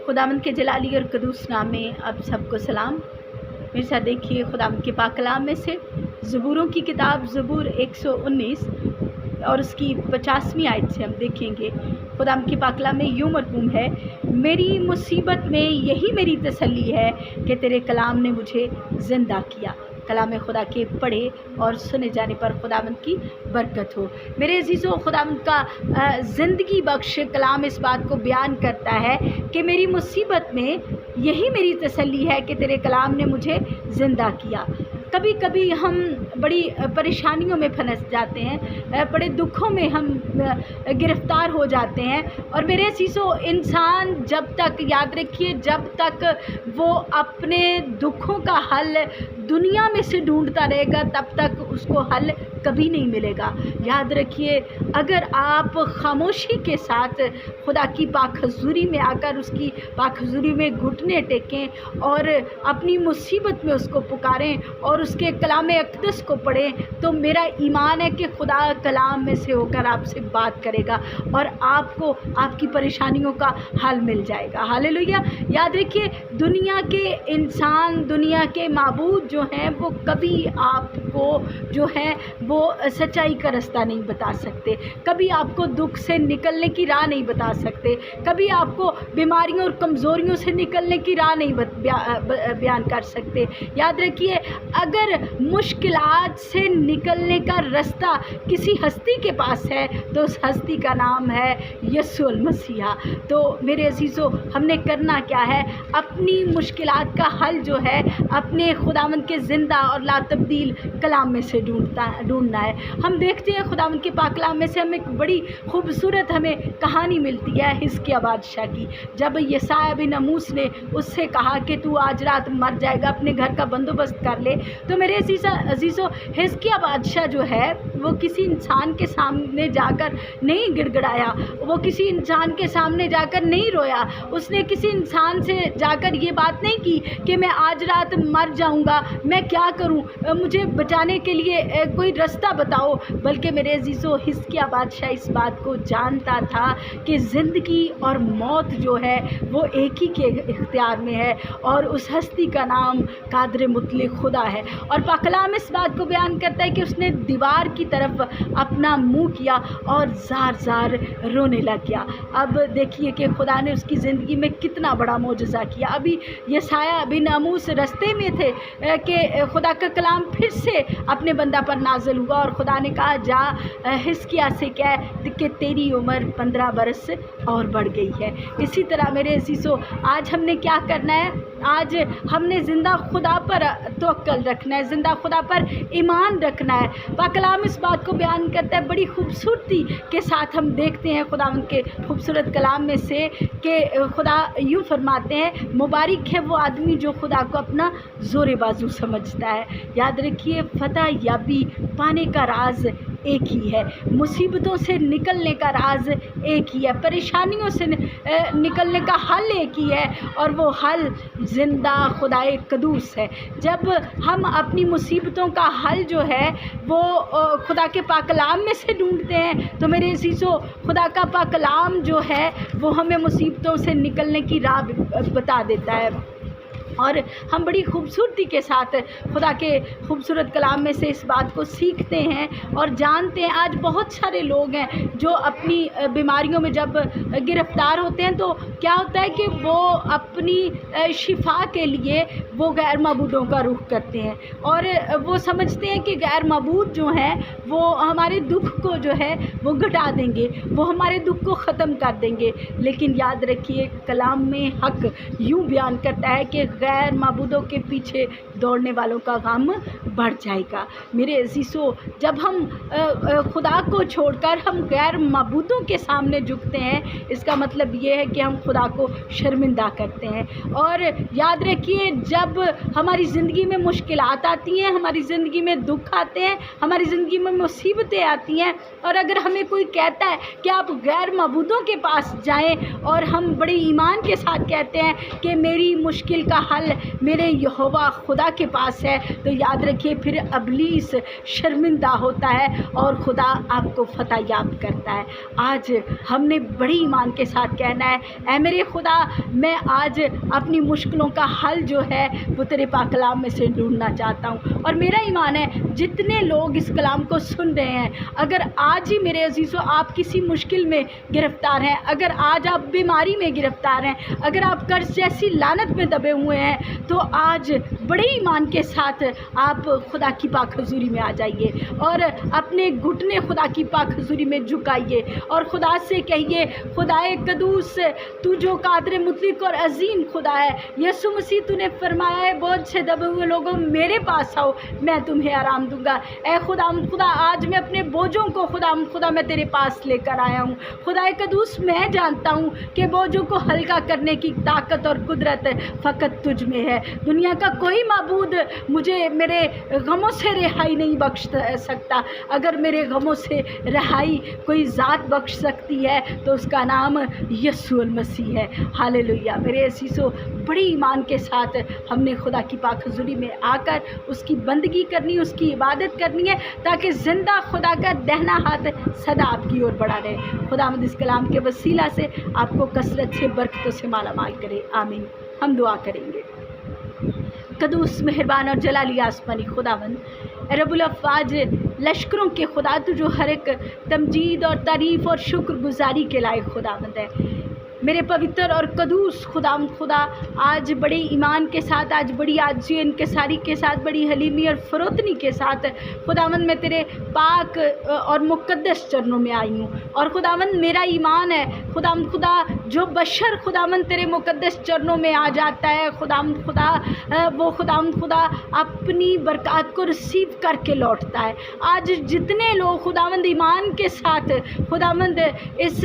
खुदावंद के जलाली और कदूस नाम में आप सबको सलाम। मेरे साथ देखिए खुदावंद के पाक कलाम में से ज़बूरों की किताब ज़बूर 119 और उसकी 50वीं आयत से हम देखेंगे। खुदावंद के पाक कलाम में यूँ मरकूम है, मेरी मुसीबत में यही मेरी तसल्ली है कि तेरे कलाम ने मुझे ज़िंदा किया। कलाम खुदा के पढ़े और सुने जाने पर खुदावंद की बरकत हो। मेरे अजीज़ों, खुदावंद का ज़िंदगी बख्श कलाम इस बात को बयान करता है कि मेरी मुसीबत में यही मेरी तसल्ली है कि तेरे कलाम ने मुझे ज़िंदा किया। कभी कभी हम बड़ी परेशानियों में फंस जाते हैं, बड़े दुखों में हम गिरफ़्तार हो जाते हैं। और मेरे अजीज़ों, इंसान जब तक, याद रखिए, जब तक वो अपने दुखों का हल दुनिया में से ढूंढता रहेगा तब तक उसको हल कभी नहीं मिलेगा। याद रखिए, अगर आप खामोशी के साथ खुदा की पाक हज़ूरी में आकर उसकी पाक हज़ूरी में घुटने टेकें और अपनी मुसीबत में उसको पुकारें और उसके कलाम अक़दस को पढ़ें, तो मेरा ईमान है कि खुदा कलाम में से होकर आपसे बात करेगा और आपको आपकी परेशानियों का हल मिल जाएगा। हालेलुया। याद रखिए, दुनिया के इंसान, दुनिया के माबूद जो हैं, वो कभी आपको जो है वो सच्चाई का रास्ता नहीं बता सकते, कभी आपको दुख से निकलने की राह नहीं बता सकते, कभी आपको बीमारियों और कमज़ोरियों से निकलने की राह नहीं बयान कर सकते। याद रखिए, अगर मुश्किलात से निकलने का रास्ता किसी हस्ती के पास है तो उस हस्ती का नाम है यीशु मसीहा। तो मेरे अजीज़ों, हमने करना क्या है? अपनी मुश्किलात का हल जो है अपने खुदावंद के ज़िंदा और ला तब्दील कलाम में से ढूंढना है। हम देखते हैं खुदावंद के पाक कलाम में से हमें एक बड़ी खूबसूरत हमें कहानी मिलती है हिजकिय्याह बादशाह की। जब यशायाह बिन आमोस ने उससे कहा कि तू आज रात मर जाएगा, अपने घर का बंदोबस्त कर ले, तो मेरे अजीज़ों, हिजकिय्याह बादशाह जो है वो किसी इंसान के सामने जाकर नहीं गिड़गिड़ाया, वो किसी इंसान के सामने जाकर नहीं रोया, उसने किसी इंसान से जाकर ये बात नहीं की कि मैं आज रात मर जाऊंगा, मैं क्या करूं, मुझे बचाने के लिए कोई रास्ता बताओ। बल्कि मेरे अजीज़ों, हिजकिय्याह बादशाह इस बात को जानता था कि ज़िंदगी और मौत जो है वो एक ही के इख्तियार में है और उस हस्ती का नाम कादिर मुतलक खुदा है। और पाक कलाम इस बात को बयान करता है कि उसने दीवार की तरफ अपना मुंह किया और ज़ार रोने लग गया। अब देखिए कि खुदा ने उसकी ज़िंदगी में कितना बड़ा मोजज़ा किया। अभी यशायाह बिन आमोस रास्ते में थे कि खुदा का कलाम फिर से अपने बंदा पर नाज़िल हुआ और खुदा ने कहा, जा हिजकिय्याह से कह कि तेरी उम्र 15 बरस और बढ़ गई है। इसी तरह मेरे अजीज़ों, आज हमने क्या करना है? आज हमने ज़िंदा खुदा पर तवक्कल रखना है, ज़िंदा खुदा पर ईमान रखना है। पाक कलाम इस बात को बयान करता है बड़ी खूबसूरती के साथ। हम देखते हैं खुदावंद के खूबसूरत कलाम में से कि खुदा यूँ फरमाते हैं, मुबारक है वो आदमी जो खुदा को अपना ज़ोर बाजू समझता है। याद रखिए, फतह याबी पाने का राज एक ही है, मुसीबतों से निकलने का राज एक ही है, परेशानियों से निकलने का हल एक ही है और वो हल ज़िंदा खुदाए कदूस है। जब हम अपनी मुसीबतों का हल जो है वो खुदा के पाक कलाम में से ढूंढते हैं, तो मेरे अजीज़ों, खुदा का पाक कलाम जो है वो हमें मुसीबतों से निकलने की राह बता देता है। और हम बड़ी खूबसूरती के साथ खुदा के खूबसूरत कलाम में से इस बात को सीखते हैं और जानते हैं। आज बहुत सारे लोग हैं जो अपनी बीमारियों में जब गिरफ़्तार होते हैं तो क्या होता है कि वो अपनी शिफा के लिए वो गैर माबूदों का रुख करते हैं और वो समझते हैं कि गैर माबूद जो हैं वो हमारे दुख को जो है वो घटा देंगे, वो हमारे दुख को ख़त्म कर देंगे। लेकिन याद रखिए, कलाम में हक़ यूँ बयान करता है कि गैर माबूदों के पीछे दौड़ने वालों का गम बढ़ जाएगा। मेरे अजीज़ों, जब हम खुदा को छोड़कर हम गैर माबूदों के सामने झुकते हैं, इसका मतलब ये है कि हम खुदा को शर्मिंदा करते हैं। और याद रखिए, जब हमारी ज़िंदगी में मुश्किलात आती हैं, हमारी ज़िंदगी में दुख आते हैं, हमारी ज़िंदगी में मुसीबतें आती हैं, और अगर हमें कोई कहता है कि आप गैर माबूदों के पास जाएं और हम बड़े ईमान के साथ कहते हैं कि मेरी मुश्किल का हल मेरे यहोवा खुदा के पास है, तो याद रखिए फिर इब्लीस शर्मिंदा होता है और खुदा आपको फतह याब करता है। आज हमने बड़ी ईमान के साथ कहना है, ऐ मेरे खुदा मैं आज अपनी मुश्किलों का हल जो है वो तेरे पाक कलाम में से ढूंढना चाहता हूँ। और मेरा ईमान है जितने लोग इस कलाम को सुन रहे हैं, अगर आज ही मेरे अजीज़ों आप किसी मुश्किल में गिरफ़्तार हैं, अगर आज आप बीमारी में गिरफ़्तार हैं, अगर आप कर्ज जैसी लानत में दबे हुए हैं, तो आज बड़े ईमान के साथ आप खुदा की पाक हज़ूरी में आ जाइए और अपने घुटने खुदा की पाक हज़ूरी में झुकाइए और खुदा से कहिए, खुदाए कदूस तू जो कादिर मुतलक और अजीम खुदा है, यीशु मसीह तूने फरमाया है बोझ से दबे हुए लोगों मेरे पास आओ, मैं तुम्हें आराम दूंगा। ए खुदा आज मैं अपने बोझों को खुदा मैं तेरे पास लेकर आया हूँ। खुदाए कदूस मैं जानता हूँ कि बोझों को हल्का करने की ताकत और कुदरत फ़कत तुझ में है। दुनिया का कोई माबूद मुझे मेरे गमों से रिहाई नहीं बख्श सकता। अगर मेरे गमों से रिहाई कोई ज़ात बख्श सकती है तो उसका नाम यीशु मसीह है। हालेलुया। मेरे असीसों बड़ी ईमान के साथ हमने खुदा की पाक हज़ूरी में आकर उसकी बंदगी करनी, उसकी इबादत करनी है, ताकि ज़िंदा खुदा का दहना हाथ सदा आपकी ओर बढ़ा रहे। खुदावंद इस कलाम के वसीला से आपको कसरत से बरकतों से माला माल करे। आमीन। हम दुआ करेंगे। कदूस मेहरबान और जलाली आसमानी खुदावंद, रब्बुल अफ़वाज लश्करों के खुदा, तू जो हर एक तमजीद और तारीफ़ और शुक्रगुजारी के लायक खुदावंद है। मेरे पवित्र और कदूस खुदा आज बड़े ईमान के साथ, आज बड़ी आजिज़ी इनकिसारी के साथ, बड़ी हलीमी और फ़रोतनी के साथ खुदावंद मैं तेरे पाक और मुक़द्दस चरणों में आई हूँ। और खुदावंद मेरा ईमान है खुदा जो बशर खुदावंद तेरे मुक़द्दस चरणों में आ जाता है, वो खुदा अपनी बरक़ात को रिसीव करके लौटता है। आज जितने लोग खुदावंद ईमान के साथ खुदावंद इस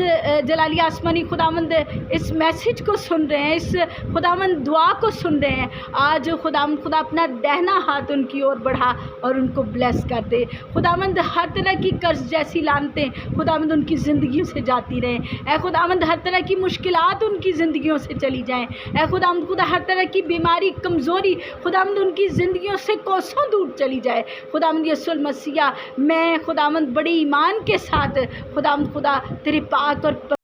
जलाली आसमानी खुदावंद इस मैसेज को सुन रहे हैं, इस खुदावंद दुआ को सुन रहे हैं, आज खुदा अपना दहना हाथ उनकी ओर बढ़ा और उनको ब्लेस कर दे। खुदावंद हर तरह की कर्ज जैसी लानतें खुदावंद उनकी ज़िंदगियों से जाती रहें। ऐ खुदावंद हर तरह की मुश्किलात उनकी ज़िंदगियों से चली जाएं। ऐ खुदा हर तरह की बीमारी, कमज़ोरी खुदावंद उनकी ज़िंदगियों से कोसों दूर चली जाए। खुदावंद यीशु मसीह मैं खुदावंद बड़े ईमान के साथ खुदा तेरे पाक और